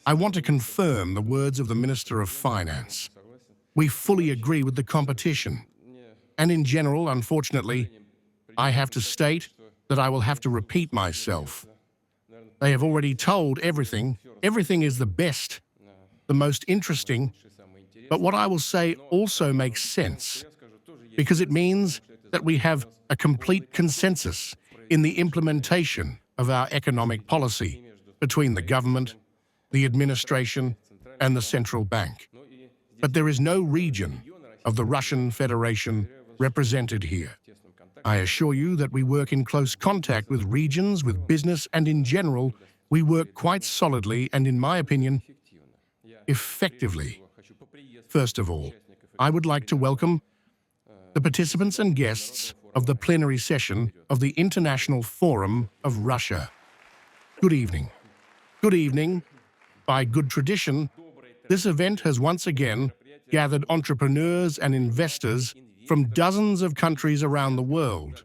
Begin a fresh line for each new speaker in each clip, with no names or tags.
I want to confirm the words of the Minister of Finance. We fully agree with the competition. And in general, unfortunately, I have to state that I will have to repeat myself. They have already told everything. Everything is the best, the most interesting. But what I will say also makes sense, because it means that we have a complete consensus in the implementation of our economic policy between the government, the administration, and the central bank. But there is no region of the Russian Federation represented here. I assure you that we work in close contact with regions, with business, and in general, we work quite solidly and, in my opinion, effectively. First of all, I would like to welcome the participants and guests of the plenary session of the International Forum of Russia. Good evening. Good evening. By good tradition, this event has once again gathered entrepreneurs and investors from dozens of countries around the world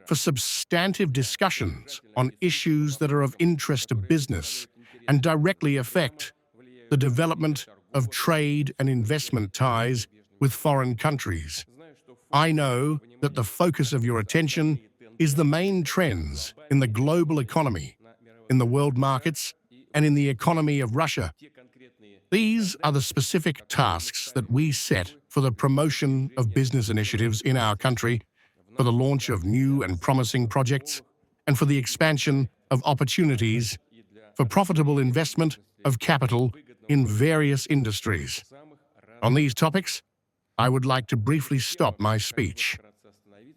for substantive discussions on issues that are of interest to business and directly affect the development of trade and investment ties with foreign countries. I know that the focus of your attention is the main trends in the global economy, in the world markets, and in the economy of Russia. These are the specific tasks that we set for the promotion of business initiatives in our country, for the launch of new and promising projects, and for the expansion of opportunities for profitable investment of capital in various industries. On these topics, I would like to briefly stop my speech.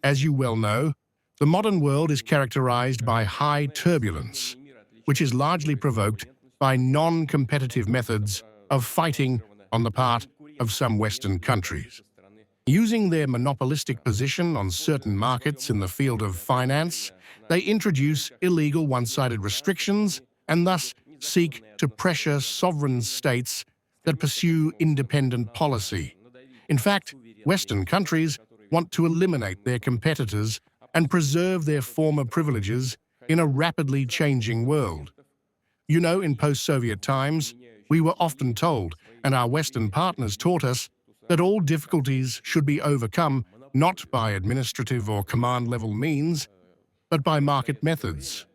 As you well know, the modern world is characterized by high turbulence, which is largely provoked by non-competitive methods of fighting on the part of some Western countries. Using their monopolistic position on certain markets in the field of finance, they introduce illegal one-sided restrictions and thus seek to pressure sovereign states that pursue independent policy. In fact, Western countries want to eliminate their competitors and preserve their former privileges in a rapidly changing world. You know, in post-Soviet times, we were often told, and our Western partners taught us, that all difficulties should be overcome not by administrative or command-level means, but by market methods.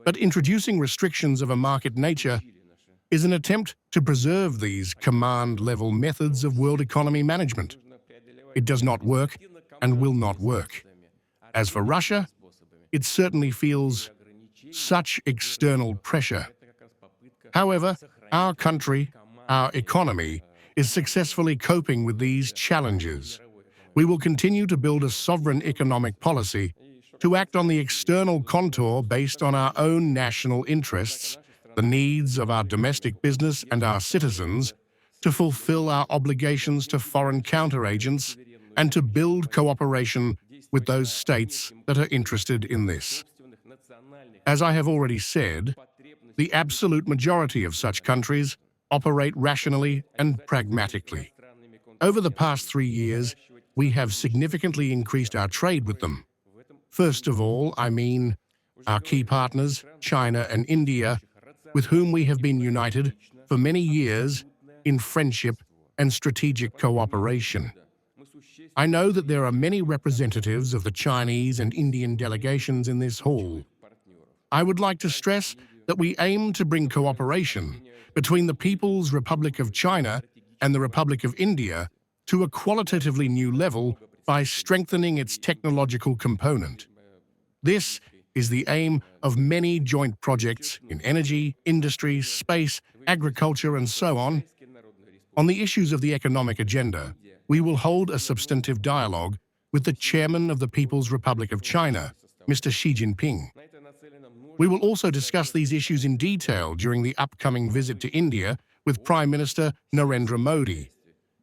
But introducing restrictions of a market nature is an attempt to preserve these command-level methods of world economy management. It does not work and will not work. As for Russia, it certainly feels such external pressure. However, our country, our economy, is successfully coping with these challenges. We will continue to build a sovereign economic policy to act on the external contour based on our own national interests, the needs of our domestic business and our citizens, to fulfill our obligations to foreign counteragents, and to build cooperation with those states that are interested in this. As I have already said, the absolute majority of such countries operate rationally and pragmatically. Over the past 3 years, we have significantly increased our trade with them. First of all, I mean our key partners, China and India, with whom we have been united for many years in friendship and strategic cooperation. I know that there are many representatives of the Chinese and Indian delegations in this hall. I would like to stress that we aim to bring cooperation between the People's Republic of China and the Republic of India to a qualitatively new level by strengthening its technological component. This is the aim of many joint projects in energy, industry, space, agriculture, and so on. On the issues of the economic agenda, we will hold a substantive dialogue with the Chairman of the People's Republic of China, Mr. Xi Jinping. We will also discuss these issues in detail during the upcoming visit to India with Prime Minister Narendra Modi.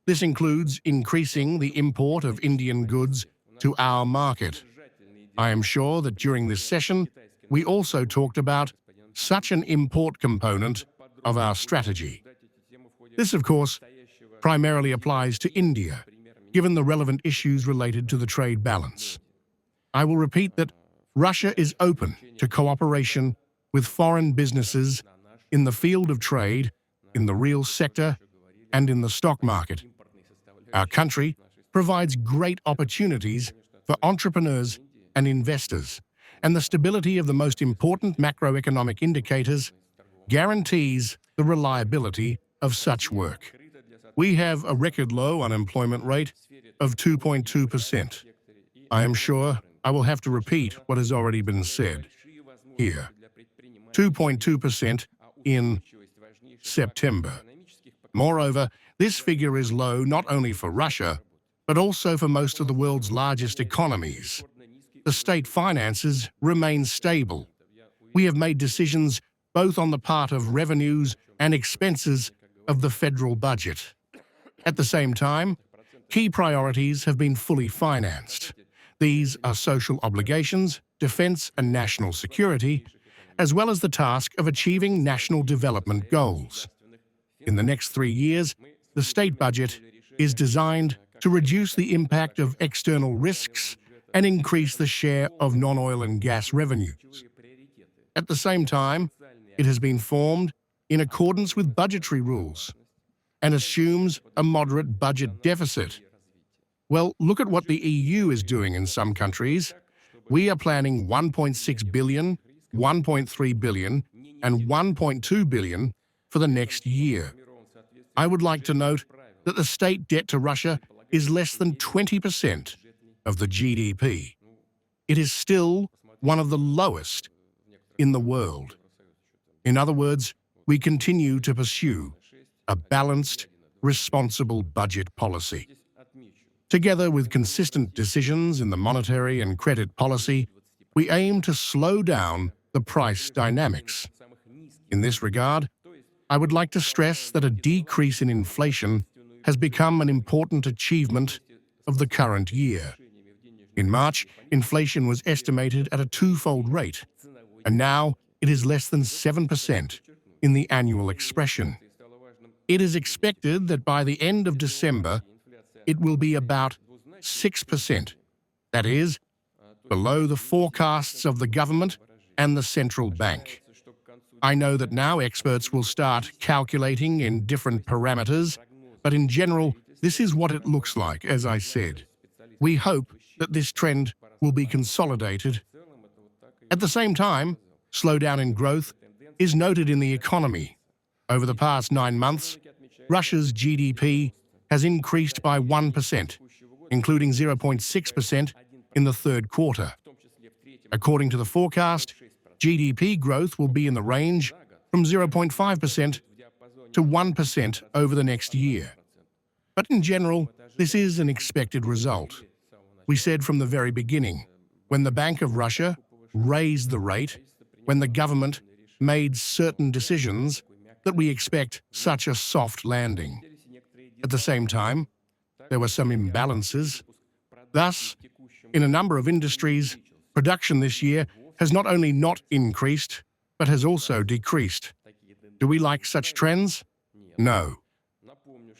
This includes increasing the import of Indian goods to our market. I am sure that during this session, we also talked about such an import component of our strategy. This, of course, primarily applies to India, given the relevant issues related to the trade balance. I will repeat that Russia is open to cooperation with foreign businesses in the field of trade, in the real sector, and in the stock market. Our country provides great opportunities for entrepreneurs and investors, and the stability of the most important macroeconomic indicators guarantees the reliability of such work. We have a record low unemployment rate of 2.2%. I am sure I will have to repeat what has already been said here. 2.2% in September. Moreover, this figure is low not only for Russia, but also for most of the world's largest economies. The state finances remain stable. We have made decisions both on the part of revenues and expenses of the federal budget. At the same time, key priorities have been fully financed. These are social obligations, defense and national security, as well as the task of achieving national development goals. In the next 3 years, the state budget is designed to reduce the impact of external risks and increase the share of non-oil and gas revenues. At the same time, it has been formed in accordance with budgetary rules and assumes a moderate budget deficit. Well, look at what the EU is doing in some countries. We are planning 1.6 billion, 1.3 billion, and 1.2 billion for the next year. I would like to note that the state debt to Russia is less than 20% of the GDP. It is still one of the lowest in the world. In other words, we continue to pursue a balanced, responsible budget policy. Together with consistent decisions in the monetary and credit policy, we aim to slow down the price dynamics. In this regard, I would like to stress that a decrease in inflation has become an important achievement of the current year. In March, inflation was estimated at a twofold rate, and now it is less than 7% in the annual expression. It is expected that by the end of December, it will be about 6%. That is, below the forecasts of the government and the central bank. I know that now experts will start calculating in different parameters, but in general, this is what it looks like, as I said. We hope that this trend will be consolidated. At the same time, slowdown in growth is noted in the economy. Over the past 9 months, Russia's GDP has increased by 1%, including 0.6% in the third quarter. According to the forecast, GDP growth will be in the range from 0.5% to 1% over the next year. But in general, this is an expected result. We said from the very beginning, when the Bank of Russia raised the rate, when the government made certain decisions, that we expect such a soft landing. At the same time, there were some imbalances. Thus, in a number of industries, production this year has not only not increased, but has also decreased. Do we like such trends? No.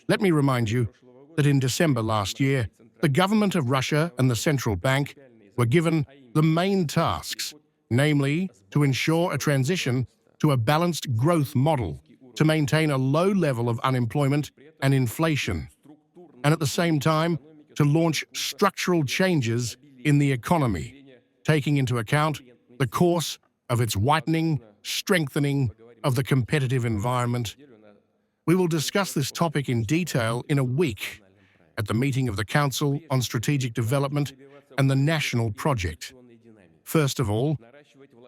Let me remind you that in December last year, the government of Russia and the central bank were given the main tasks, namely to ensure a transition to a balanced growth model, to maintain a low level of unemployment and inflation, and at the same time to launch structural changes in the economy, taking into account the course of its whitening, strengthening of the competitive environment. We will discuss this topic in detail in a week at the meeting of the Council on Strategic Development and the National Project. First of all,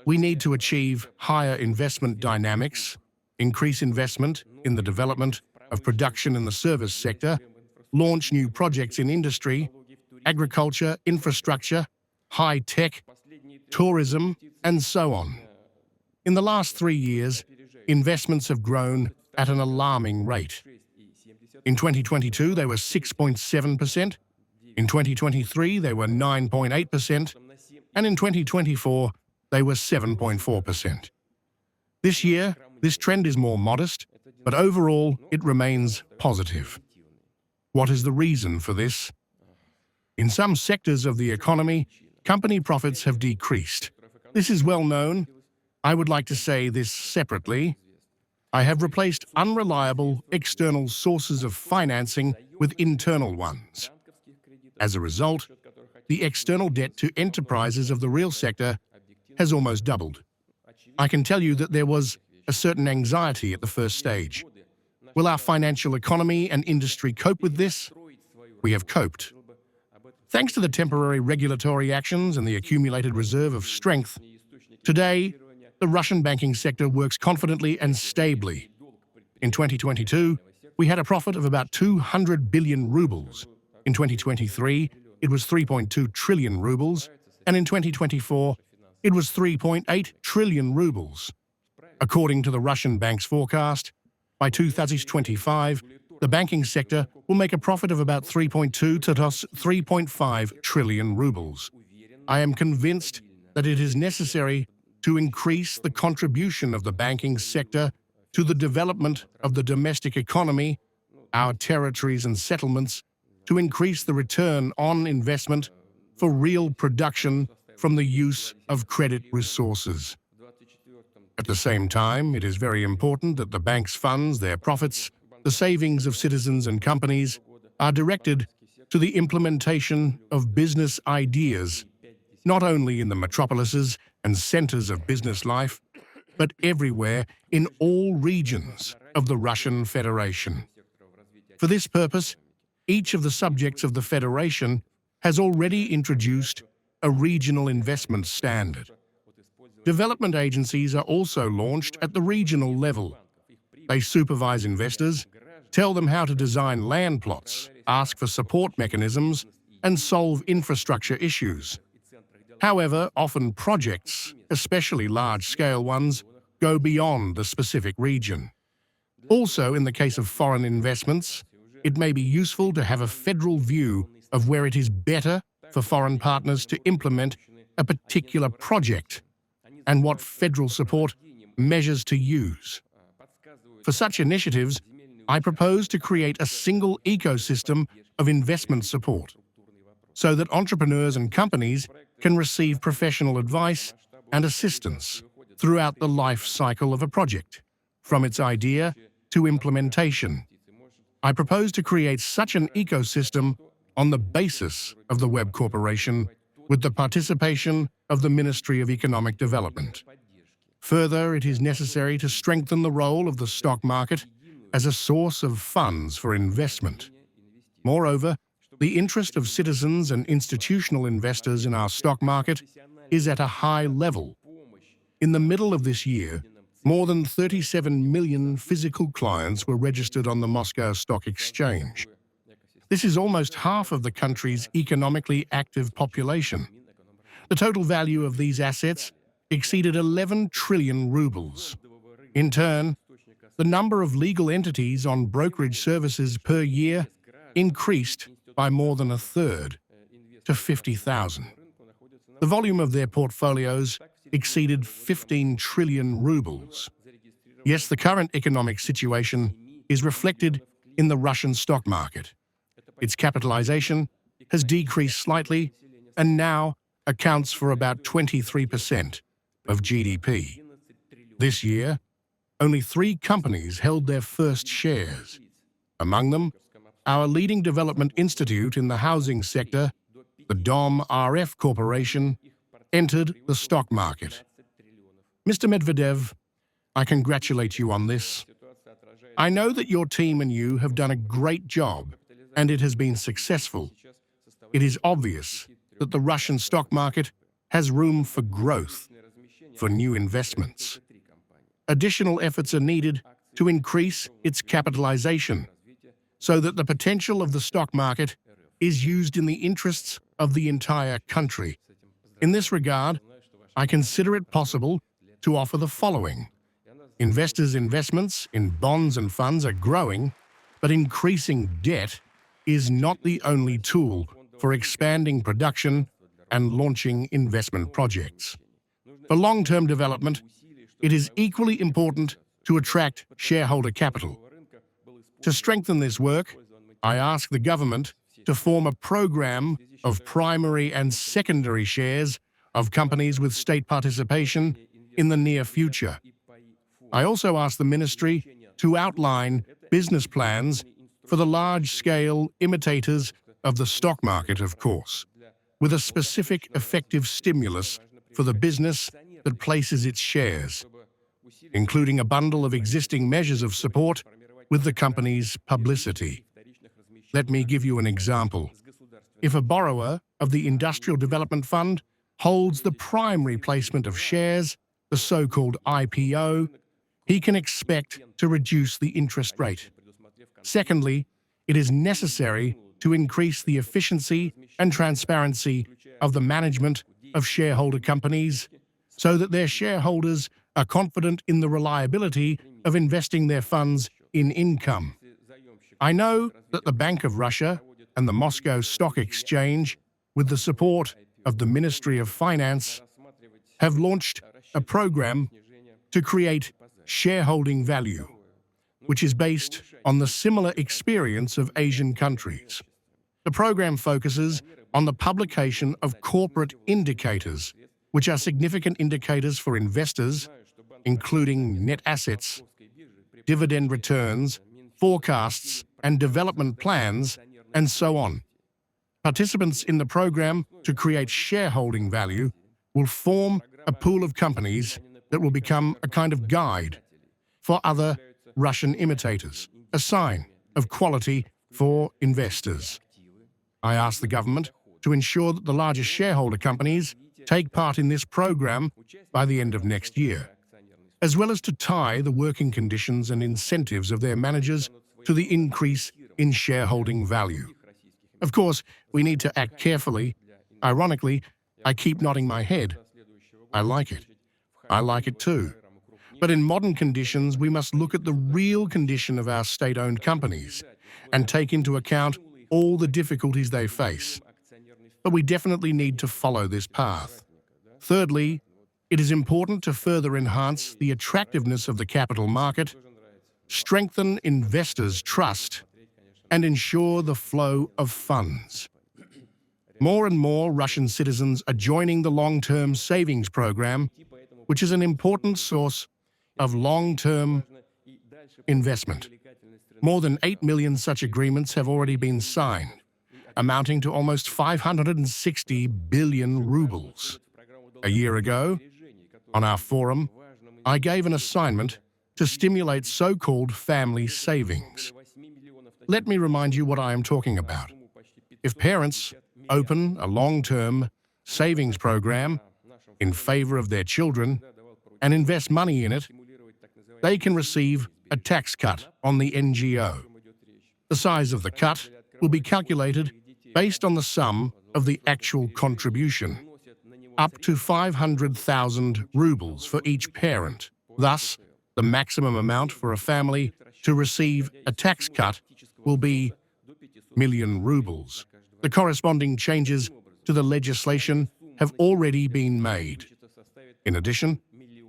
we need to achieve higher investment dynamics, increase investment in the development of production in the service sector, launch new projects in industry, agriculture, infrastructure, high-tech, tourism, and so on. In the last 3 years, investments have grown at an alarming rate. In 2022, they were 6.7%, in 2023, they were 9.8%, and in 2024, they were 7.4%. This year, this trend is more modest, but overall, it remains positive. What is the reason for this? In some sectors of the economy, company profits have decreased. This is well known. I would like to say this separately. I have replaced unreliable external sources of financing with internal ones. As a result, the external debt to enterprises of the real sector has almost doubled. I can tell you that there was a certain anxiety at the first stage. Will our financial economy and industry cope with this? We have coped. Thanks to the temporary regulatory actions and the accumulated reserve of strength, today, the Russian banking sector works confidently and stably. In 2022, we had a profit of about 200 billion rubles. In 2023, it was 3.2 trillion rubles, and in 2024, it was 3.8 trillion rubles. According to the Russian bank's forecast, by 2025, the banking sector will make a profit of about 3.2 to 3.5 trillion rubles. I am convinced that it is necessary to increase the contribution of the banking sector to the development of the domestic economy, our territories and settlements, to increase the return on investment for real production from the use of credit resources. At the same time, it is very important that the banks' funds, their profits, the savings of citizens and companies are directed to the implementation of business ideas, not only in the metropolises and centers of business life, but everywhere in all regions of the Russian Federation. For this purpose, each of the subjects of the Federation has already introduced a regional investment standard. Development agencies are also launched at the regional level. They supervise investors, tell them how to design land plots, ask for support mechanisms, and solve infrastructure issues. However, often projects, especially large-scale ones, go beyond the specific region. Also, in the case of foreign investments, it may be useful to have a federal view of where it is better for foreign partners to implement a particular project and what federal support measures to use. For such initiatives, I propose to create a single ecosystem of investment support so that entrepreneurs and companies can receive professional advice and assistance throughout the life cycle of a project, from its idea to implementation. I propose to create such an ecosystem on the basis of the Web Corporation with the participation of the Ministry of Economic Development. Further, it is necessary to strengthen the role of the stock market as a source of funds for investment. Moreover, the interest of citizens and institutional investors in our stock market is at a high level. In the middle of this year, more than 37 million physical clients were registered on the Moscow Stock Exchange. This is almost half of the country's economically active population. The total value of these assets exceeded 11 trillion rubles. In turn, the number of legal entities on brokerage services per year increased by more than a third, to 50,000. The volume of their portfolios exceeded 15 trillion rubles. Yes, the current economic situation is reflected in the Russian stock market. Its capitalization has decreased slightly and now accounts for about 23% of GDP. This year, only 3 companies held their first shares. Among them, our leading development institute in the housing sector, the DOM-RF Corporation, entered the stock market. Mr. Medvedev, I congratulate you on this. I know that your team and you have done a great job, and it has been successful. It is obvious that the Russian stock market has room for growth, for new investments. Additional efforts are needed to increase its capitalization so that the potential of the stock market is used in the interests of the entire country. In this regard, I consider it possible to offer the following. Investors' investments in bonds and funds are growing, but increasing debt is not the only tool for expanding production and launching investment projects. For long-term development, it is equally important to attract shareholder capital. To strengthen this work, I ask the government to form a program of primary and secondary shares of companies with state participation in the near future. I also asked the ministry to outline business plans for the large-scale imitators of the stock market, of course, with a specific effective stimulus for the business that places its shares, including a bundle of existing measures of support with the company's publicity. Let me give you an example. If a borrower of the Industrial Development Fund holds the primary placement of shares, the so-called IPO, he can expect to reduce the interest rate. Secondly, it is necessary to increase the efficiency and transparency of the management of shareholder companies so that their shareholders are confident in the reliability of investing their funds in income. I know that the Bank of Russia and the Moscow Stock Exchange, with the support of the Ministry of Finance, have launched a program to create shareholding value, which is based on the similar experience of Asian countries. The program focuses on the publication of corporate indicators, which are significant indicators for investors, including net assets, dividend returns, forecasts and development plans, and so on. Participants in the program to create shareholding value will form a pool of companies that will become a kind of guide for other Russian imitators, a sign of quality for investors. I asked the government to ensure that the largest shareholder companies take part in this program by the end of next year, as well as to tie the working conditions and incentives of their managers to the increase in shareholding value. Of course, we need to act carefully. Ironically, I keep nodding my head. I like it. I like it too. But in modern conditions, we must look at the real condition of our state-owned companies and take into account all the difficulties they face. But we definitely need to follow this path. Thirdly, it is important to further enhance the attractiveness of the capital market, strengthen investors' trust, and ensure the flow of funds. More and more Russian citizens are joining the long-term savings program, which is an important source of long-term investment. More than 8 million such agreements have already been signed, amounting to almost 560 billion rubles. A year ago, on our forum, I gave an assignment to stimulate so-called family savings. Let me remind you what I am talking about. If parents open a long-term savings program in favor of their children and invest money in it, they can receive a tax cut on the NGO. The size of the cut will be calculated based on the sum of the actual contribution, up to 500,000 rubles for each parent. Thus, the maximum amount for a family to receive a tax cut will be million rubles. The corresponding changes to the legislation have already been made. In addition,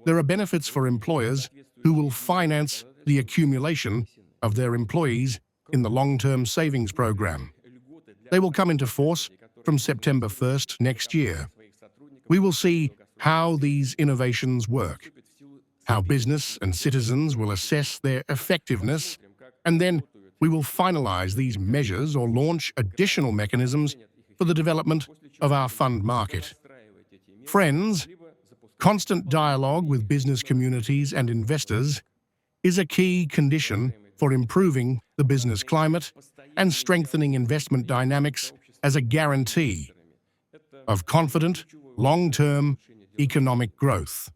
there are benefits for employers who will finance the accumulation of their employees in the long-term savings program. They will come into force from September 1st next year. We will see how these innovations work, how business and citizens will assess their effectiveness, and then we will finalize these measures or launch additional mechanisms for the development of our fund market. Friends, constant dialogue with business communities and investors is a key condition for improving the business climate and strengthening investment dynamics as a guarantee of confident, long-term economic growth.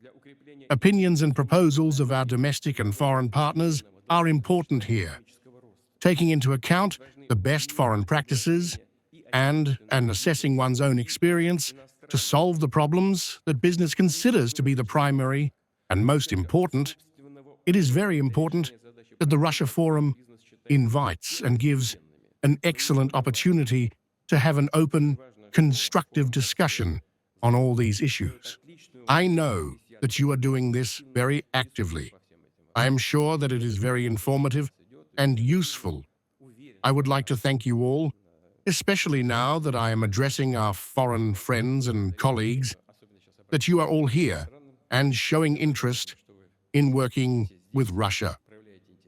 Opinions and proposals of our domestic and foreign partners are important here, taking into account the best foreign practices and assessing one's own experience to solve the problems that business considers to be the primary and most important. It is very important that the Russia Forum invites and gives an excellent opportunity to have an open, constructive discussion on all these issues. I know that you are doing this very actively. I am sure that it is very informative and useful. I would like to thank you all, especially now that I am addressing our foreign friends and colleagues, that you are all here and showing interest in working with Russia.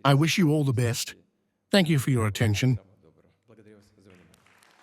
I wish you all the best. Thank you for your attention.